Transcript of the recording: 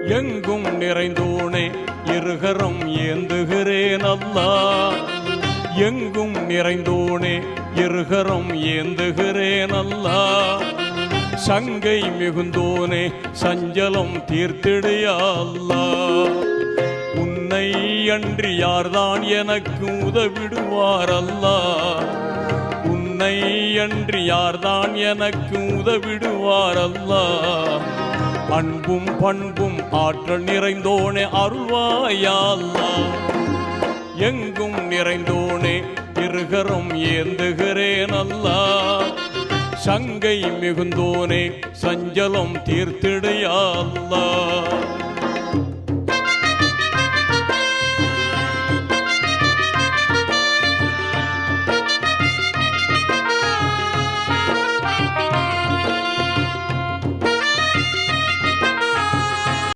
எங்கும் நிறைந்தோனே இருகரம் ஏந்துகிறேன் அல்லாஹ். எங்கும் நிறைந்தோனே இருகரம் ஏந்துகிறேன் அல்லாஹ். சங்கை மிகுந்தோனே சஞ்சலம் தீர்த்திடையா அல்லாஹ். உன்னை அன்றி யார்தான் எனக்கு உதவிடுவார் அல்லாஹ். உன்னை அன்றி யார்தான் எனக்கு உதவிடுவார் அல்லாஹ். அன்பும் பண்பும் ஆற்றல் நிறைந்தோனே அருள்வாயா அல்லாஹ். எங்கும் நிறைந்தோனே இருகரம் ஏந்துகிறேன் அல்லாஹ். சங்கை மிகுந்தோனே சஞ்சலம் தீர்த்திடையா அல்லாஹ்.